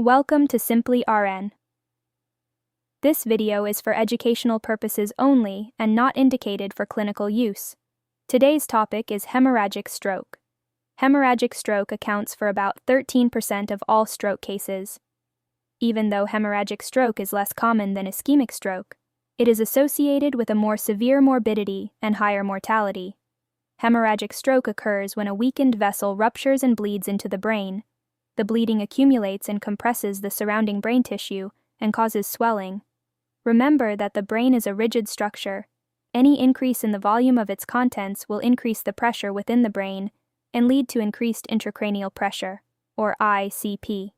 Welcome to SimplyRN. This video is for educational purposes only and not indicated for clinical use. Today's topic is hemorrhagic stroke. Hemorrhagic stroke accounts for about 13% of all stroke cases. Even though hemorrhagic stroke is less common than ischemic stroke, it is associated with a more severe morbidity and higher mortality. Hemorrhagic stroke occurs when a weakened vessel ruptures and bleeds into the brain. The bleeding accumulates and compresses the surrounding brain tissue and causes swelling. Remember that the brain is a rigid structure. Any increase in the volume of its contents will increase the pressure within the brain and lead to increased intracranial pressure, or ICP.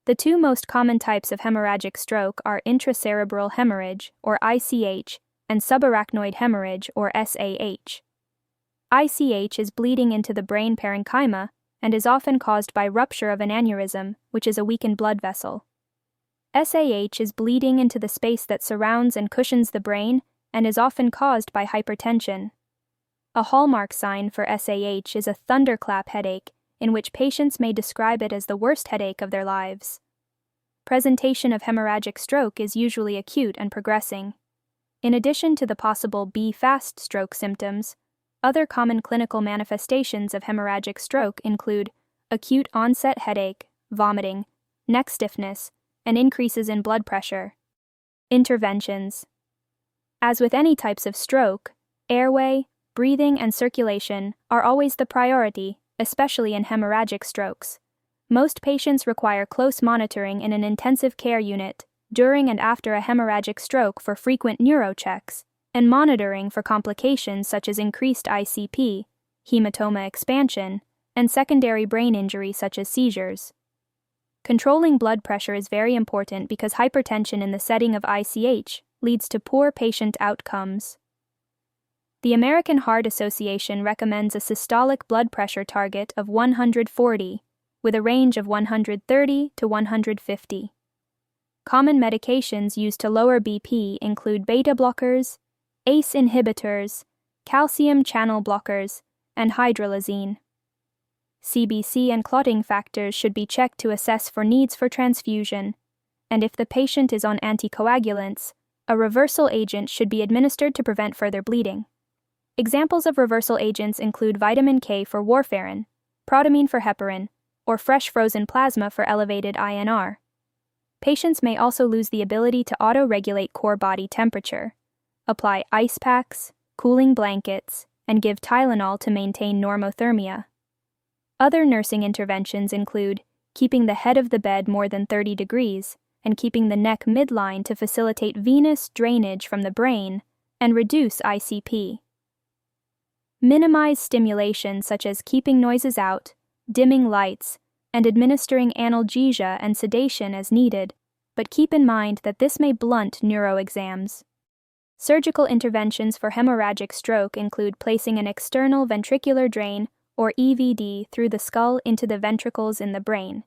The two most common types of hemorrhagic stroke are intracerebral hemorrhage, or ICH, and subarachnoid hemorrhage, or SAH. ICH is bleeding into the brain parenchyma and is often caused by rupture of an aneurysm, which is a weakened blood vessel. SAH is bleeding into the space that surrounds and cushions the brain and is often caused by hypertension. A hallmark sign for SAH is a thunderclap headache, in which patients may describe it as the worst headache of their lives. Presentation of hemorrhagic stroke is usually acute and progressing. In addition to the possible B-fast stroke symptoms, other common clinical manifestations of hemorrhagic stroke include acute onset headache, vomiting, neck stiffness, and increases in blood pressure. Interventions. As with any types of stroke, airway, breathing, and circulation are always the priority, especially in hemorrhagic strokes. Most patients require close monitoring in an intensive care unit during and after a hemorrhagic stroke for frequent neurochecks, and monitoring for complications such as increased ICP, hematoma expansion, and secondary brain injury such as seizures. Controlling blood pressure is very important because hypertension in the setting of ICH leads to poor patient outcomes. The American Heart Association recommends a systolic blood pressure target of 140, with a range of 130 to 150. Common medications used to lower BP include beta blockers, ACE inhibitors, calcium channel blockers, and hydralazine. CBC and clotting factors should be checked to assess for needs for transfusion, and if the patient is on anticoagulants, a reversal agent should be administered to prevent further bleeding. Examples of reversal agents include vitamin K for warfarin, protamine for heparin, or fresh frozen plasma for elevated INR. Patients may also lose the ability to auto-regulate core body temperature. Apply ice packs, cooling blankets, and give Tylenol to maintain normothermia. Other nursing interventions include keeping the head of the bed more than 30 degrees and keeping the neck midline to facilitate venous drainage from the brain and reduce ICP. Minimize stimulation such as keeping noises out, dimming lights, and administering analgesia and sedation as needed, but keep in mind that this may blunt neuro exams. Surgical interventions for hemorrhagic stroke include placing an external ventricular drain, or EVD, through the skull into the ventricles in the brain.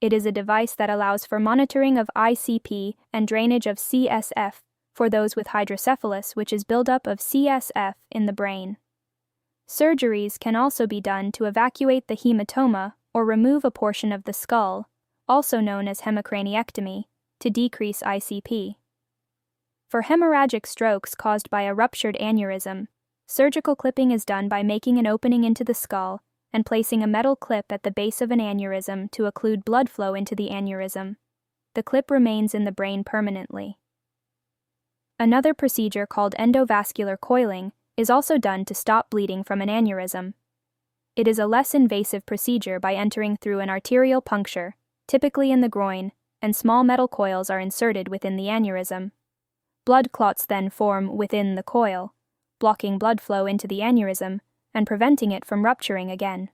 It is a device that allows for monitoring of ICP and drainage of CSF for those with hydrocephalus, which is buildup of CSF in the brain. Surgeries can also be done to evacuate the hematoma or remove a portion of the skull, also known as hemicraniectomy, to decrease ICP. For hemorrhagic strokes caused by a ruptured aneurysm, surgical clipping is done by making an opening into the skull and placing a metal clip at the base of an aneurysm to occlude blood flow into the aneurysm. The clip remains in the brain permanently. Another procedure called endovascular coiling is also done to stop bleeding from an aneurysm. It is a less invasive procedure by entering through an arterial puncture, typically in the groin, and small metal coils are inserted within the aneurysm. Blood clots then form within the coil, blocking blood flow into the aneurysm and preventing it from rupturing again.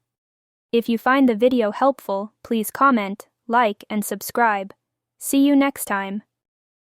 If you find the video helpful, please comment, like, and subscribe. See you next time.